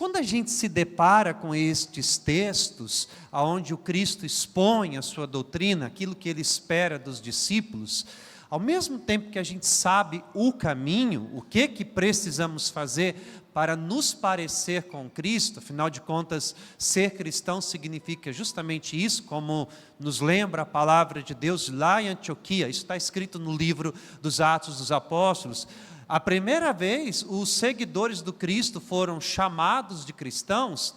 quando a gente se depara com estes textos, onde o Cristo expõe a sua doutrina, aquilo que ele espera dos discípulos, ao mesmo tempo que a gente sabe o caminho, o que precisamos fazer para nos parecer com Cristo, afinal de contas, ser cristão significa justamente isso, como nos lembra a palavra de Deus lá em Antioquia, isso está escrito no livro dos Atos dos Apóstolos. A primeira vez, os seguidores do Cristo foram chamados de cristãos,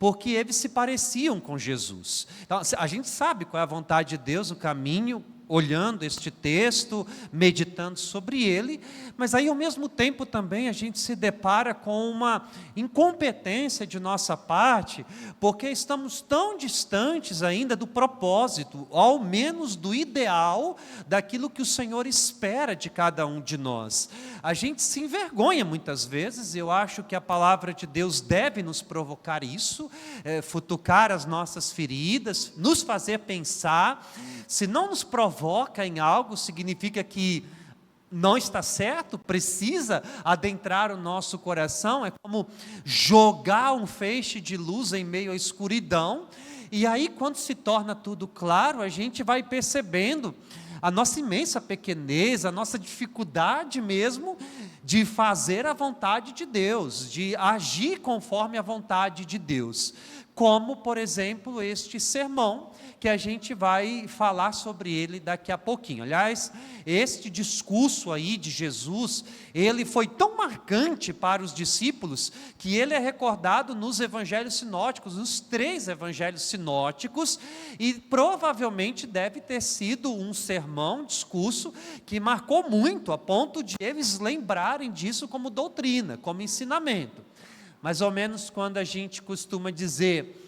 porque eles se pareciam com Jesus. Então, a gente sabe qual é a vontade de Deus, o caminho, olhando este texto, meditando sobre ele, mas aí ao mesmo tempo também a gente se depara com uma incompetência de nossa parte, porque estamos tão distantes ainda do propósito, ao menos do ideal, daquilo que o Senhor espera de cada um de nós. A gente se envergonha muitas vezes, eu acho que a palavra de Deus deve nos provocar isso, futucar as nossas feridas, nos fazer pensar. Se não nos provoca em algo, significa que não está certo, precisa adentrar o nosso coração, é como jogar um feixe de luz em meio à escuridão, e aí quando se torna tudo claro, a gente vai percebendo a nossa imensa pequenez, a nossa dificuldade mesmo de fazer a vontade de Deus, de agir conforme a vontade de Deus, como por exemplo este sermão, que a gente vai falar sobre ele daqui a pouquinho. Aliás, este discurso aí de Jesus, ele foi tão marcante para os discípulos, que ele é recordado nos evangelhos sinóticos, nos 3 evangelhos sinóticos, e provavelmente deve ter sido um sermão, um discurso, que marcou muito, a ponto de eles lembrarem disso como doutrina, como ensinamento. Mais ou menos quando a gente costuma dizer,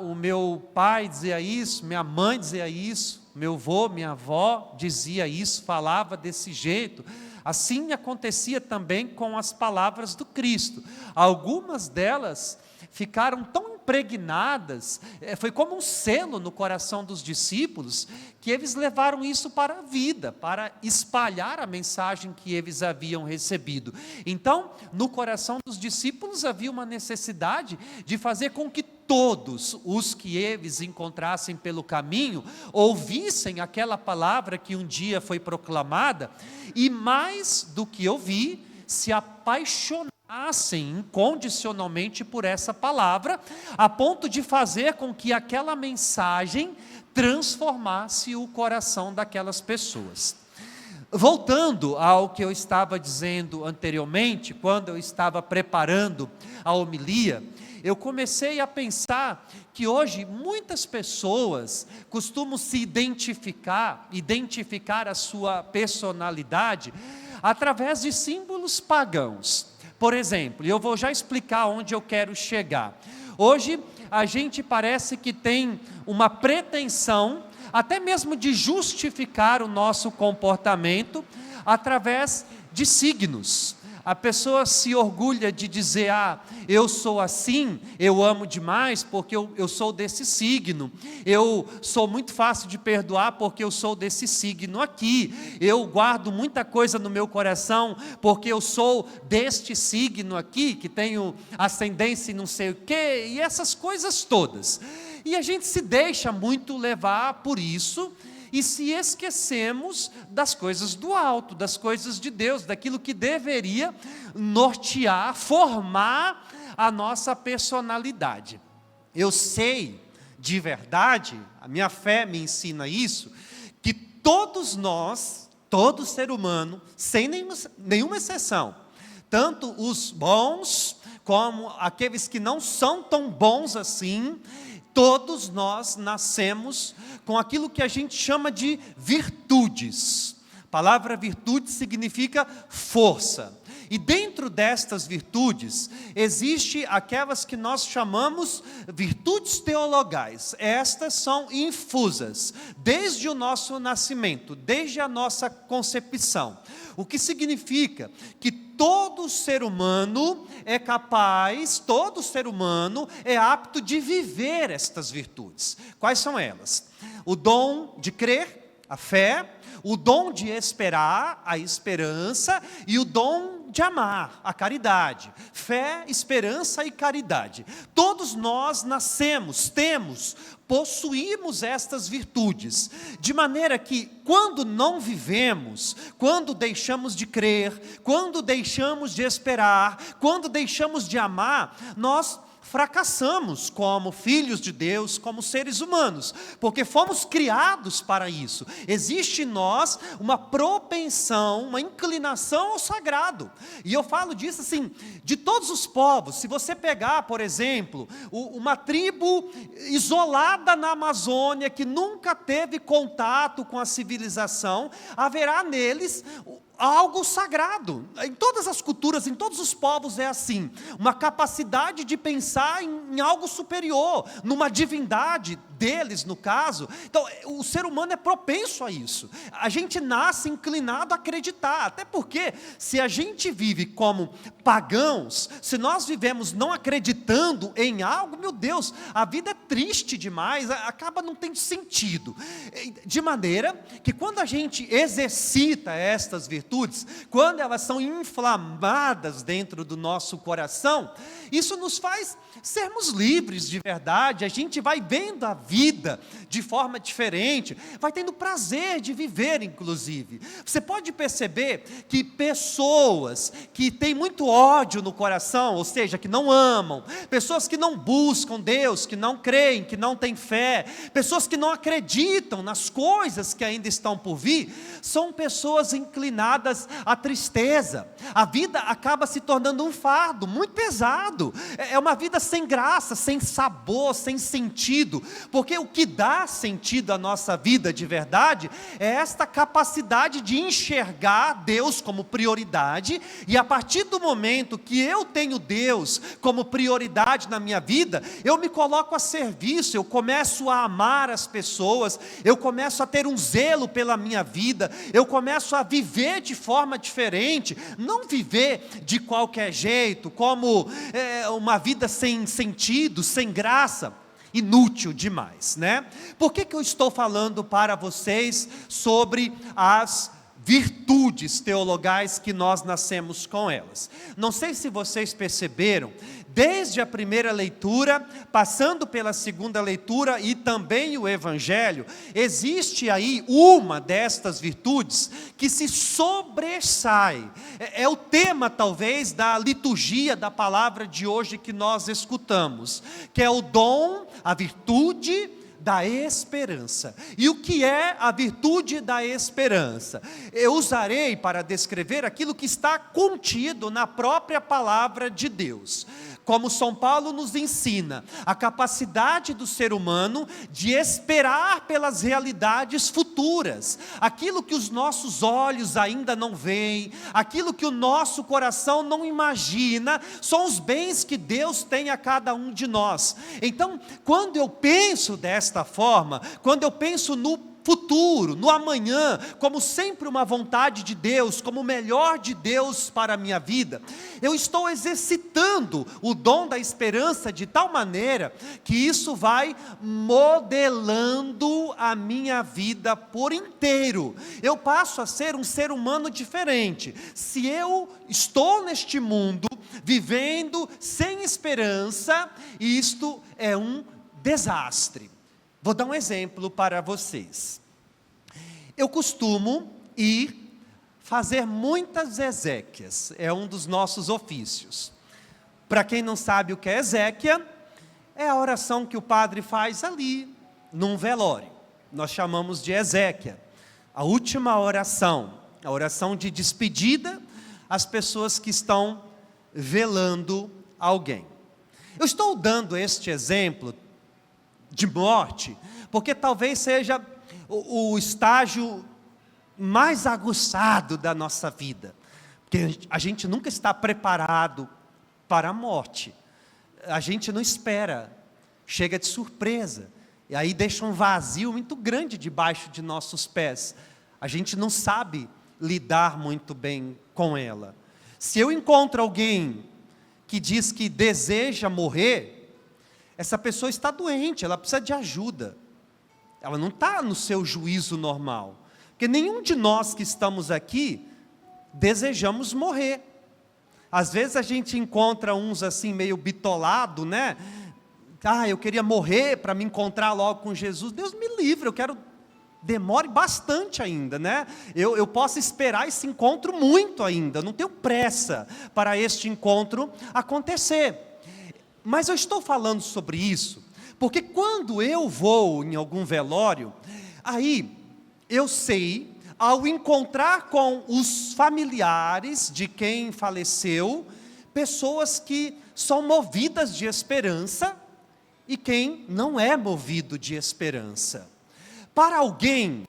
o meu pai dizia isso, minha mãe dizia isso, meu avô, minha avó dizia isso, falava desse jeito. Assim acontecia também com as palavras do Cristo. Algumas delas ficaram tão impregnadas, foi como um selo no coração dos discípulos, que eles levaram isso para a vida, para espalhar a mensagem que eles haviam recebido. Então, no coração dos discípulos havia uma necessidade de fazer com que todos os que eles encontrassem pelo caminho ouvissem aquela palavra que um dia foi proclamada, e mais do que ouvir, se apaixonassem incondicionalmente por essa palavra, a ponto de fazer com que aquela mensagem transformasse o coração daquelas pessoas. Voltando ao que eu estava dizendo anteriormente, quando eu estava preparando a homilia, eu comecei a pensar que hoje muitas pessoas costumam se identificar a sua personalidade através de símbolos pagãos. Por exemplo, eu vou já explicar onde eu quero chegar. Hoje a gente parece que tem uma pretensão, até mesmo de justificar o nosso comportamento através de signos. A pessoa se orgulha de dizer, eu sou assim, eu amo demais porque eu sou desse signo, eu sou muito fácil de perdoar porque eu sou desse signo aqui, eu guardo muita coisa no meu coração porque eu sou deste signo aqui, que tenho ascendência em não sei o quê, e essas coisas todas. E a gente se deixa muito levar por isso, e se esquecemos das coisas do alto, das coisas de Deus, daquilo que deveria nortear, formar a nossa personalidade. Eu sei, de verdade, a minha fé me ensina isso, que todos nós, todo ser humano, sem nenhuma exceção, tanto os bons como aqueles que não são tão bons assim, todos nós nascemos com aquilo que a gente chama de virtudes. A palavra virtude significa força. E dentro destas virtudes, existe aquelas que nós chamamos virtudes teologais. Estas são infusas, desde o nosso nascimento, desde a nossa concepção. O que significa que todo ser humano é capaz, todo ser humano é apto de viver estas virtudes. Quais são elas? O dom de crer, a fé, o dom de esperar, a esperança, e o dom de amar, a caridade. Fé, esperança e caridade. Todos nós nascemos, temos, possuímos estas virtudes, de maneira que quando não vivemos, quando deixamos de crer, quando deixamos de esperar, quando deixamos de amar, nós fracassamos como filhos de Deus, como seres humanos, porque fomos criados para isso. Existe em nós uma propensão, uma inclinação ao sagrado. E eu falo disso assim, de todos os povos. Se você pegar, por exemplo, uma tribo isolada na Amazônia, que nunca teve contato com a civilização, haverá neles algo sagrado. Em todas as culturas, em todos os povos é assim, uma capacidade de pensar em algo superior, numa divindade deles, no caso. Então, o ser humano é propenso a isso. A gente nasce inclinado a acreditar, até porque, se a gente vive como pagãos, se nós vivemos não acreditando em algo, meu Deus, a vida é triste demais, acaba não tendo sentido. De maneira que quando a gente exercita estas virtudes, quando elas são inflamadas dentro do nosso coração, isso nos faz sermos livres de verdade. A gente vai vendo a vida de forma diferente, vai tendo prazer de viver, inclusive. Você pode perceber que pessoas que têm muito ódio no coração, ou seja, que não amam, pessoas que não buscam Deus, que não creem, que não têm fé, pessoas que não acreditam nas coisas que ainda estão por vir, são pessoas inclinadas à tristeza. A vida acaba se tornando um fardo muito pesado, é uma vida sem graça, sem sabor, sem sentido, porque o que dá sentido à nossa vida de verdade é esta capacidade de enxergar Deus como prioridade, e a partir do momento que eu tenho Deus como prioridade na minha vida, eu me coloco a serviço, eu começo a amar as pessoas, eu começo a ter um zelo pela minha vida, eu começo a viver de forma diferente, não viver de qualquer jeito, como uma vida sem sentido, sem graça, inútil demais, né? Por que eu estou falando para vocês sobre as virtudes teologais que nós nascemos com elas? Não sei se vocês perceberam, desde a primeira leitura, passando pela segunda leitura e também o Evangelho, existe aí uma destas virtudes que se sobressai. É o tema, talvez, da liturgia da palavra de hoje que nós escutamos, que é o dom, a virtude da esperança. E o que é a virtude da esperança? Eu usarei para descrever aquilo que está contido na própria palavra de Deus. Como São Paulo nos ensina, a capacidade do ser humano de esperar pelas realidades futuras, aquilo que os nossos olhos ainda não veem, aquilo que o nosso coração não imagina, são os bens que Deus tem a cada um de nós. Então, quando eu penso desta forma, quando eu penso no futuro, no amanhã, como sempre uma vontade de Deus, como o melhor de Deus para a minha vida, eu estou exercitando o dom da esperança de tal maneira que isso vai modelando a minha vida por inteiro. Eu passo a ser um ser humano diferente. Se eu estou neste mundo vivendo sem esperança, isto é um desastre. Vou dar um exemplo para vocês. Eu costumo ir fazer muitas exéquias, é um dos nossos ofícios. Para quem não sabe o que é exéquia, é a oração que o padre faz ali, num velório. Nós chamamos de exéquia, a última oração, a oração de despedida às pessoas que estão velando alguém. Eu estou dando este exemplo de morte, porque talvez seja o estágio mais aguçado da nossa vida, porque a gente nunca está preparado para a morte, a gente não espera, chega de surpresa, e aí deixa um vazio muito grande debaixo de nossos pés, a gente não sabe lidar muito bem com ela. Se eu encontro alguém que diz que deseja morrer, essa pessoa está doente, ela precisa de ajuda, ela não está no seu juízo normal, porque nenhum de nós que estamos aqui desejamos morrer, Às vezes a gente encontra uns assim meio bitolado, né? Ah, eu queria morrer para me encontrar logo com Jesus. Deus me livre, eu quero... Demore bastante ainda, né? Eu posso esperar esse encontro muito ainda, não tenho pressa para este encontro acontecer. Mas eu estou falando sobre isso, porque quando eu vou em algum velório, aí eu sei, ao encontrar com os familiares de quem faleceu, pessoas que são movidas de esperança, e quem não é movido de esperança. Para alguém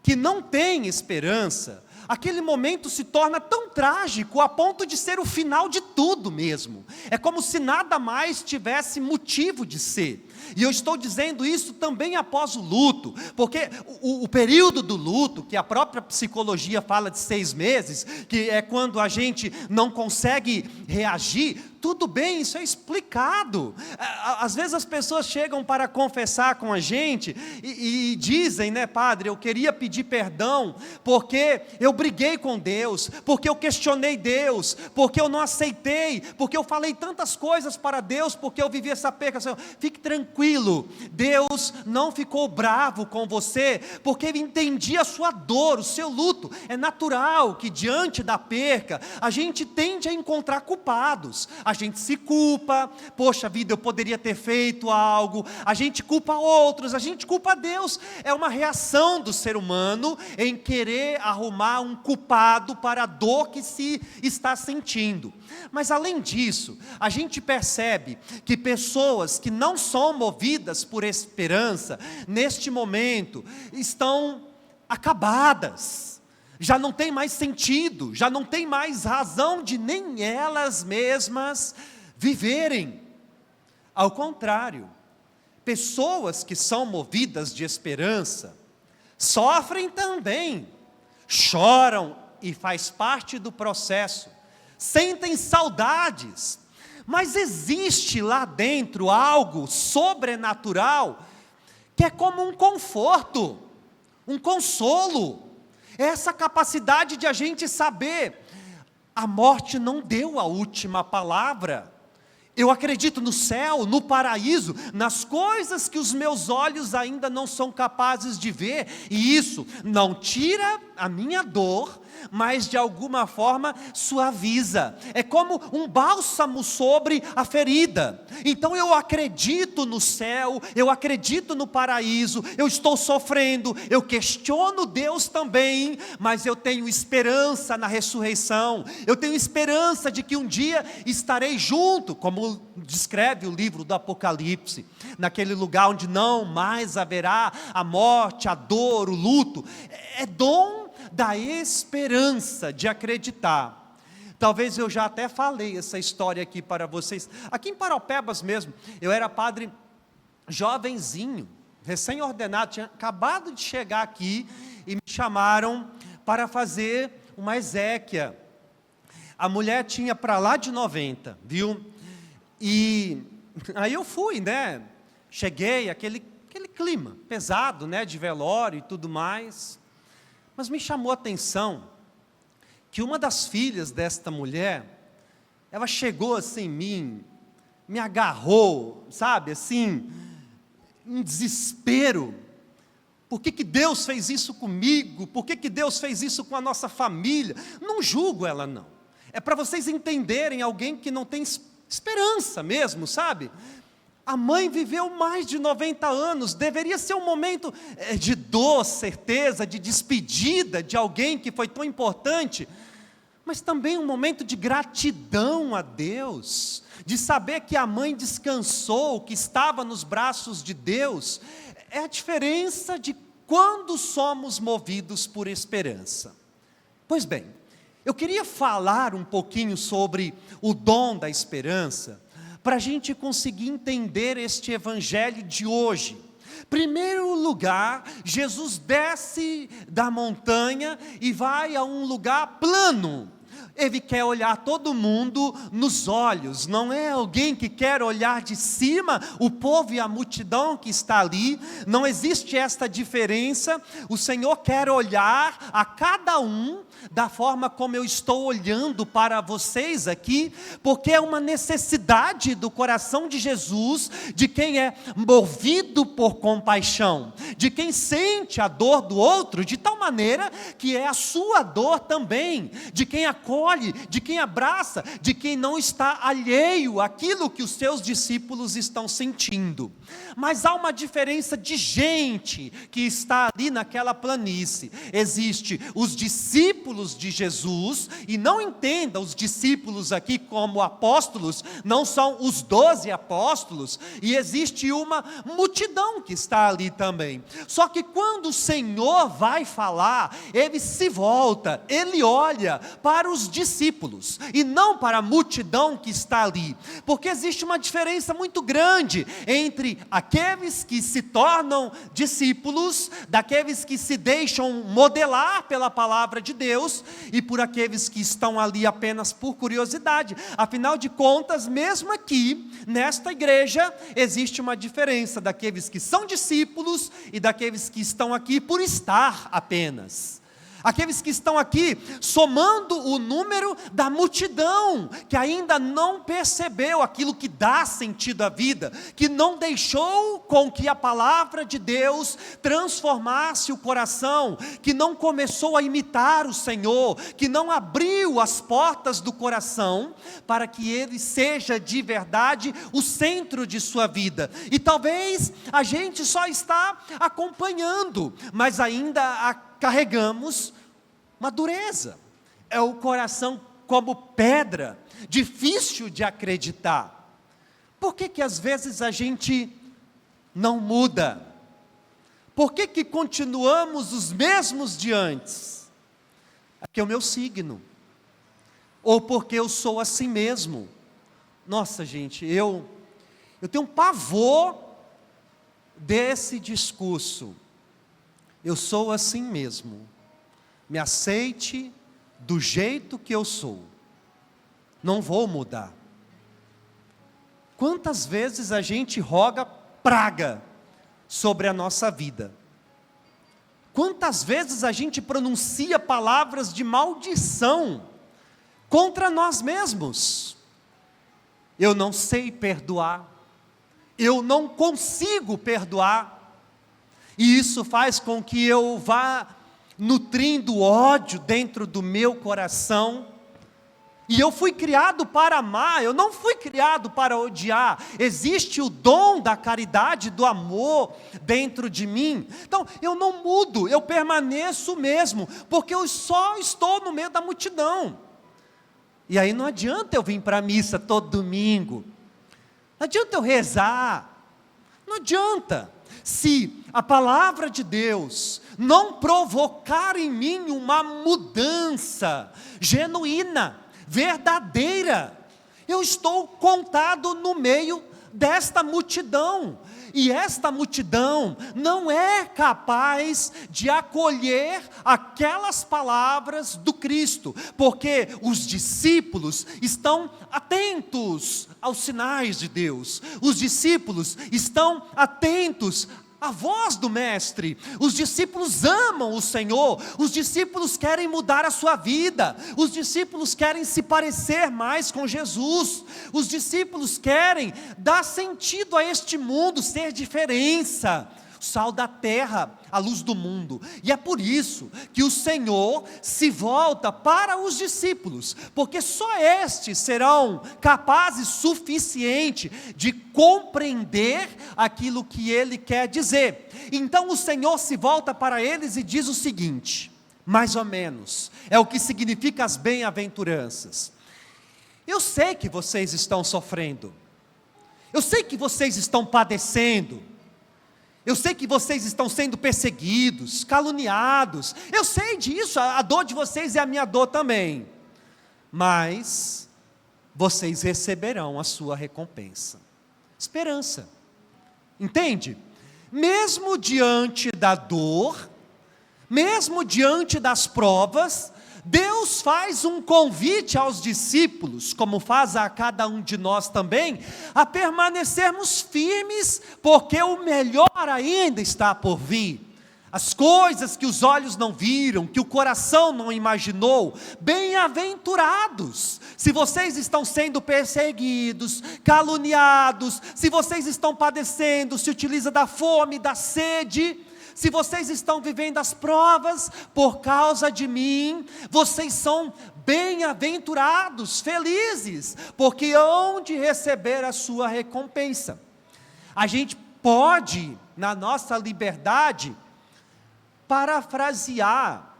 que não tem esperança, aquele momento se torna tão trágico a ponto de ser o final de tudo mesmo. É como se nada mais tivesse motivo de ser. E eu estou dizendo isso também após o luto, porque o período do luto, que a própria psicologia fala de 6 meses, que é quando a gente não consegue reagir, tudo bem, isso é explicado. Às vezes as pessoas chegam para confessar com a gente e dizem, né, padre, eu queria pedir perdão, porque eu briguei com Deus, porque eu questionei Deus, porque eu não aceitei, porque eu falei tantas coisas para Deus, porque eu vivi essa perca. Senhor, fique tranquilo, Deus não ficou bravo com você, porque Ele entendia a sua dor, o seu luto. É natural que diante da perca, a gente tende a encontrar culpados. A gente se culpa, poxa vida, eu poderia ter feito algo, a gente culpa outros, a gente culpa Deus, é uma reação do ser humano em querer arrumar um culpado para a dor que se está sentindo. Mas além disso, a gente percebe que pessoas que não são movidas por esperança, neste momento, estão acabadas, já não tem mais sentido, já não tem mais razão de nem elas mesmas viverem. Ao contrário, pessoas que são movidas de esperança, sofrem também, choram e faz parte do processo, sentem saudades, mas existe lá dentro algo sobrenatural, que é como um conforto, um consolo, essa capacidade de a gente saber, a morte não deu a última palavra, eu acredito no céu, no paraíso, nas coisas que os meus olhos ainda não são capazes de ver, e isso não tira a minha dor, mas de alguma forma suaviza, é como um bálsamo sobre a ferida. Então eu acredito no céu, eu acredito no paraíso, eu estou sofrendo, eu questiono Deus também, mas eu tenho esperança na ressurreição, eu tenho esperança de que um dia estarei junto, como descreve o livro do Apocalipse, naquele lugar onde não mais haverá a morte, a dor, o luto. É dom da esperança de acreditar. Talvez eu já até falei essa história aqui para vocês, aqui em Paraupebas mesmo, eu era padre jovenzinho, recém-ordenado, tinha acabado de chegar aqui, e me chamaram para fazer uma exéquia. A mulher tinha para lá de 90, viu? E aí eu fui, né, cheguei, aquele clima pesado, né, de velório e tudo mais. Mas me chamou a atenção que uma das filhas desta mulher, ela chegou assim em mim, me agarrou, sabe, assim, em desespero. Por que Deus fez isso comigo? Por que Deus fez isso com a nossa família? Não julgo ela não, é para vocês entenderem alguém que não tem esperança mesmo, sabe? A mãe viveu mais de 90 anos, deveria ser um momento de dor, certeza, de despedida de alguém que foi tão importante, mas também um momento de gratidão a Deus, de saber que a mãe descansou, que estava nos braços de Deus. É a diferença de quando somos movidos por esperança. Pois bem, eu queria falar um pouquinho sobre o dom da esperança, para a gente conseguir entender este evangelho de hoje. Primeiro lugar, Jesus desce da montanha e vai a um lugar plano. Ele quer olhar todo mundo nos olhos, não é alguém que quer olhar de cima o povo e a multidão que está ali, não existe esta diferença. O Senhor quer olhar a cada um da forma como eu estou olhando para vocês aqui, porque é uma necessidade do coração de Jesus, de quem é movido por compaixão, de quem sente a dor do outro, de tal maneira que é a sua dor também, de quem acolhe, de quem abraça, de quem não está alheio àquilo que os seus discípulos estão sentindo. Mas há uma diferença de gente que está ali naquela planície. Existe os discípulos de Jesus, e não entenda os discípulos aqui como apóstolos, não são os 12 apóstolos, e existe uma multidão que está ali também. Só que quando o Senhor vai falar, ele se volta, ele olha para os discípulos, e não para a multidão que está ali, porque existe uma diferença muito grande entre aqueles que se tornam discípulos, daqueles que se deixam modelar pela palavra de Deus, e por aqueles que estão ali apenas por curiosidade. Afinal de contas, mesmo aqui, nesta igreja, existe uma diferença daqueles que são discípulos e daqueles que estão aqui por estar apenas. Aqueles que estão aqui somando o número da multidão, que ainda não percebeu aquilo que dá sentido à vida, que não deixou com que a palavra de Deus transformasse o coração, que não começou a imitar o Senhor, que não abriu as portas do coração, para que ele seja de verdade o centro de sua vida. E talvez a gente só está acompanhando, mas ainda carregamos uma dureza, é o coração como pedra, difícil de acreditar. Por que às vezes a gente não muda? Por que continuamos os mesmos de antes? É porque é o meu signo, ou porque eu sou assim mesmo. Nossa gente, eu tenho um pavor desse discurso. Eu sou assim mesmo, me aceite do jeito que eu sou, não vou mudar. Quantas vezes a gente roga praga sobre a nossa vida? Quantas vezes a gente pronuncia palavras de maldição contra nós mesmos? Eu não sei perdoar, eu não consigo perdoar. E isso faz com que eu vá nutrindo ódio dentro do meu coração. E eu fui criado para amar, eu não fui criado para odiar. Existe o dom da caridade, do amor dentro de mim. Então eu não mudo, eu permaneço mesmo, porque eu só estou no meio da multidão. E aí não adianta eu vir para a missa todo domingo, não adianta eu rezar, não adianta. Se a palavra de Deus não provocar em mim uma mudança genuína, verdadeira, eu estou contado no meio desta multidão, e esta multidão não é capaz de acolher aquelas palavras do Cristo, porque os discípulos estão atentos aos sinais de Deus, os discípulos estão atentos à voz do Mestre, os discípulos amam o Senhor, os discípulos querem mudar a sua vida, os discípulos querem se parecer mais com Jesus, os discípulos querem dar sentido a este mundo, ser diferença, sal da terra, a luz do mundo. E é por isso que o Senhor se volta para os discípulos, porque só estes serão capazes suficiente de compreender aquilo que Ele quer dizer. Então o Senhor se volta para eles e diz o seguinte, mais ou menos, é o que significa as bem-aventuranças. Eu sei que vocês estão sofrendo, eu sei que vocês estão padecendo, eu sei que vocês estão sendo perseguidos, caluniados, eu sei disso, a dor de vocês é a minha dor também, mas vocês receberão a sua recompensa. Esperança, entende? Mesmo diante da dor, mesmo diante das provas, Deus faz um convite aos discípulos, como faz a cada um de nós também, a permanecermos firmes, porque o melhor ainda está por vir. As coisas que os olhos não viram, que o coração não imaginou, bem-aventurados. Se vocês estão sendo perseguidos, caluniados, se vocês estão padecendo, se utiliza da fome, da sede, se vocês estão vivendo as provas por causa de mim, vocês são bem-aventurados, felizes, porque hão de receber a sua recompensa. A gente pode, na nossa liberdade, parafrasear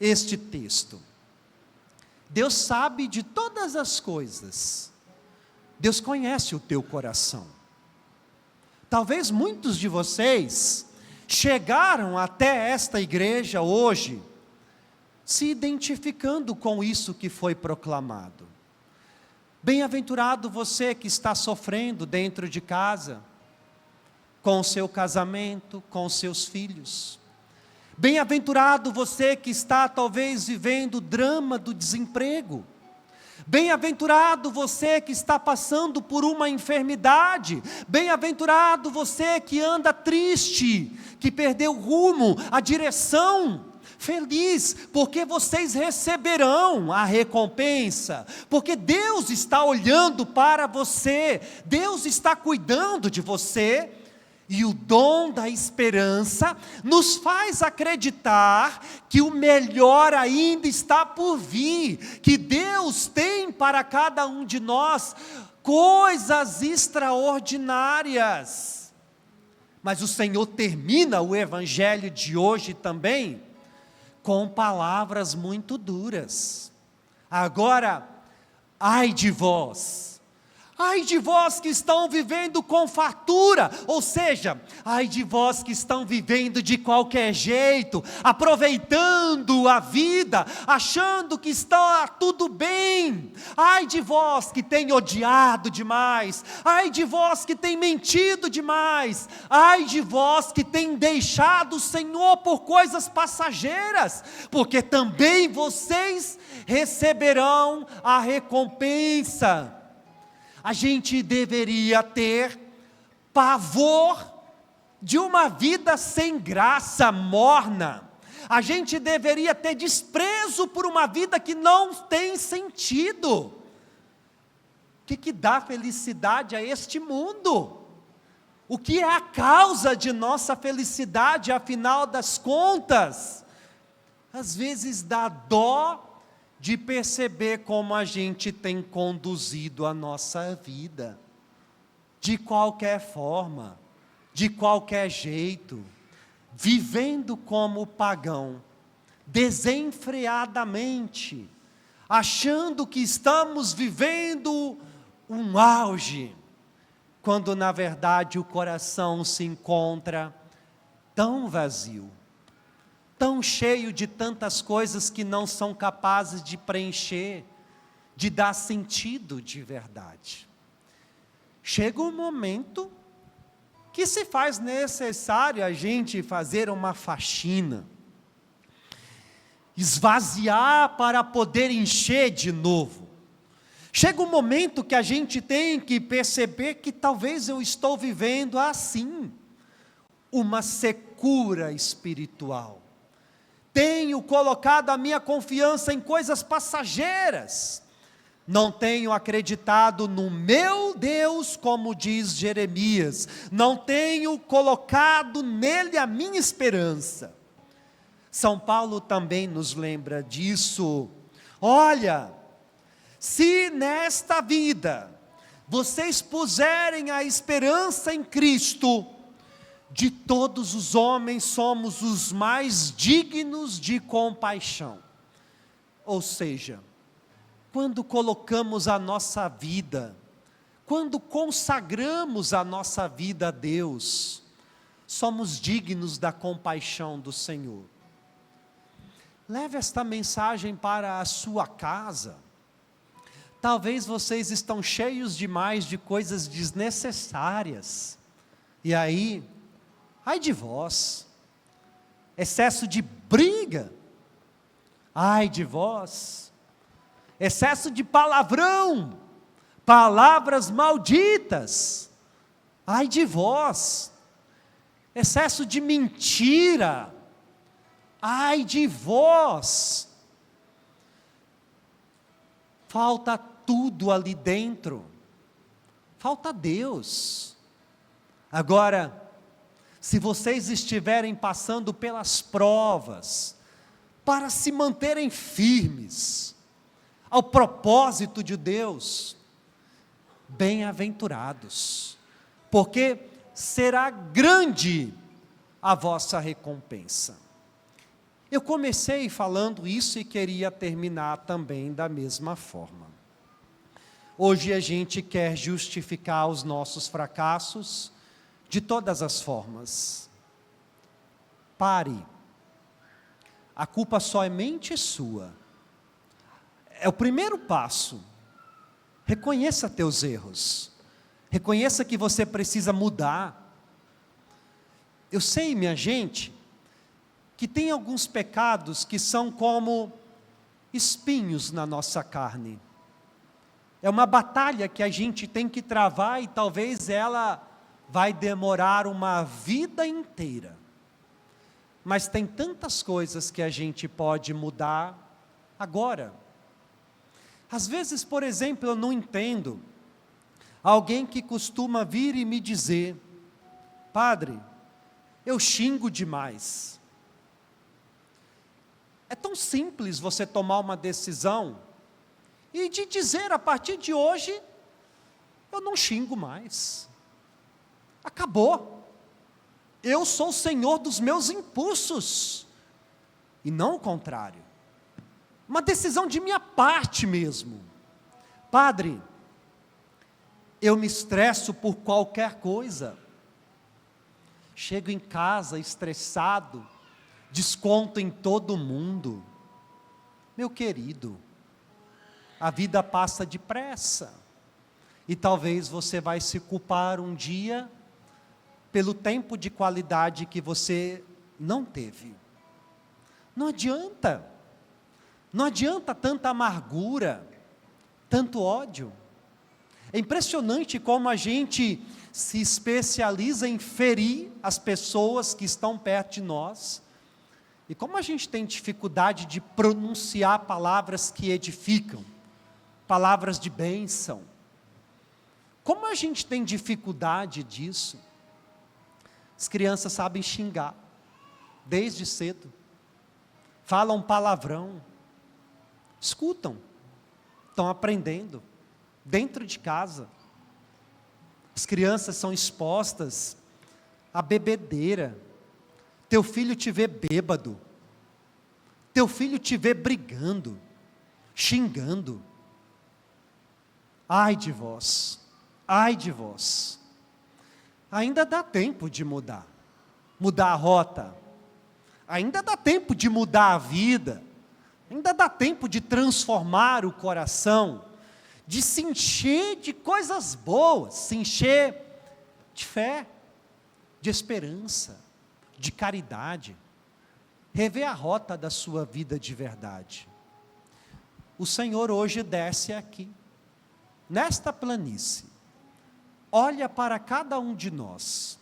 este texto. Deus sabe de todas as coisas. Deus conhece o teu coração. Talvez muitos de vocês chegaram até esta igreja hoje, se identificando com isso que foi proclamado. Bem-aventurado você que está sofrendo dentro de casa, com o seu casamento, com os seus filhos. Bem-aventurado você que está talvez vivendo o drama do desemprego. Bem-aventurado você que está passando por uma enfermidade. Bem-aventurado você que anda triste, que perdeu o rumo, a direção. Feliz, porque vocês receberão a recompensa, porque Deus está olhando para você, Deus está cuidando de você. E o dom da esperança nos faz acreditar que o melhor ainda está por vir, que Deus tem para cada um de nós coisas extraordinárias. Mas o Senhor termina o evangelho de hoje também com palavras muito duras. Agora, ai de vós que estão vivendo com fartura, ou seja, ai de vós que estão vivendo de qualquer jeito, aproveitando a vida, achando que está tudo bem. Ai de vós que tem odiado demais, ai de vós que tem mentido demais, ai de vós que tem deixado o Senhor por coisas passageiras, porque também vocês receberão a recompensa. A gente deveria ter pavor de uma vida sem graça, morna. A gente deveria ter desprezo por uma vida que não tem sentido. O que dá felicidade a este mundo? O que é a causa de nossa felicidade, afinal das contas? Às vezes dá dó de perceber como a gente tem conduzido a nossa vida, de qualquer forma, de qualquer jeito, vivendo como pagão, desenfreadamente, achando que estamos vivendo um auge, quando na verdade o coração se encontra tão vazio, tão cheio de tantas coisas que não são capazes de preencher, de dar sentido de verdade. Chega um momento que se faz necessário a gente fazer uma faxina, esvaziar para poder encher de novo. Chega um momento que a gente tem que perceber que talvez eu estou vivendo assim, uma secura espiritual. Tenho colocado a minha confiança em coisas passageiras. Não tenho acreditado no meu Deus, como diz Jeremias. Não tenho colocado nele a minha esperança. São Paulo também nos lembra disso. Olha, se nesta vida vocês puserem a esperança em Cristo, de todos os homens somos os mais dignos de compaixão. Ou seja, quando colocamos a nossa vida, quando consagramos a nossa vida a Deus, somos dignos da compaixão do Senhor. Leve esta mensagem para a sua casa. Talvez vocês estão cheios demais de coisas desnecessárias. E aí, ai de vós, excesso de briga, Ai de vós, excesso de palavrão, palavras malditas, ai de vós, excesso de mentira, ai de vós, falta tudo ali dentro, falta Deus. Agora, se vocês estiverem passando pelas provas, para se manterem firmes ao propósito de Deus, bem-aventurados, porque será grande a vossa recompensa. Eu comecei falando isso e queria terminar também da mesma forma. Hoje a gente quer justificar os nossos fracassos de todas as formas. Pare. A culpa somente é sua. É o primeiro passo. Reconheça teus erros. Reconheça que você precisa mudar. Eu sei, minha gente, que tem alguns pecados que são como espinhos na nossa carne. É uma batalha que a gente tem que travar e talvez ela vai demorar uma vida inteira. Mas tem tantas coisas que a gente pode mudar agora. Às vezes, por exemplo, eu não entendo alguém que costuma vir e me dizer: padre, eu xingo demais. É tão simples você tomar uma decisão e de dizer, a partir de hoje, eu não xingo mais. Acabou. Eu sou o senhor dos meus impulsos, e não o contrário. Uma decisão de minha parte mesmo. Padre, eu me estresso por qualquer coisa. Chego em casa estressado, desconto em todo mundo. Meu querido, a vida passa depressa, e talvez você vai se culpar um dia pelo tempo de qualidade que você não teve. Não adianta tanta amargura, tanto ódio. É impressionante como a gente se especializa em ferir as pessoas que estão perto de nós, e como a gente tem dificuldade de pronunciar palavras que edificam, palavras de bênção. Como a gente tem dificuldade disso? As crianças sabem xingar, desde cedo, falam palavrão, escutam, estão aprendendo, dentro de casa. As crianças são expostas à bebedeira. Teu filho te vê bêbado, teu filho te vê brigando, xingando. Ai de vós, ai de vós. Ainda dá tempo de mudar a rota, ainda dá tempo de mudar a vida, ainda dá tempo de transformar o coração, de se encher de coisas boas, se encher de fé, de esperança, de caridade, rever a rota da sua vida de verdade. O Senhor hoje desce aqui, nesta planície, olha para cada um de nós.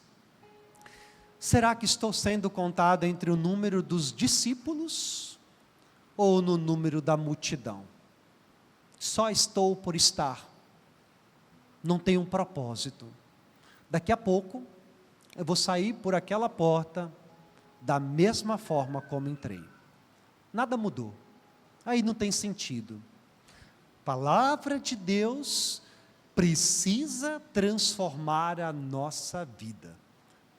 Será que estou sendo contado entre o número dos discípulos ou no número da multidão? Só estou por estar, não tenho um propósito. Daqui a pouco, eu vou sair por aquela porta da mesma forma como entrei. Nada mudou. Aí não tem sentido. Palavra de Deus precisa transformar a nossa vida,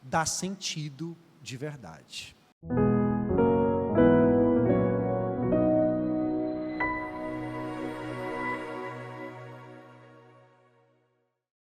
dar sentido de verdade.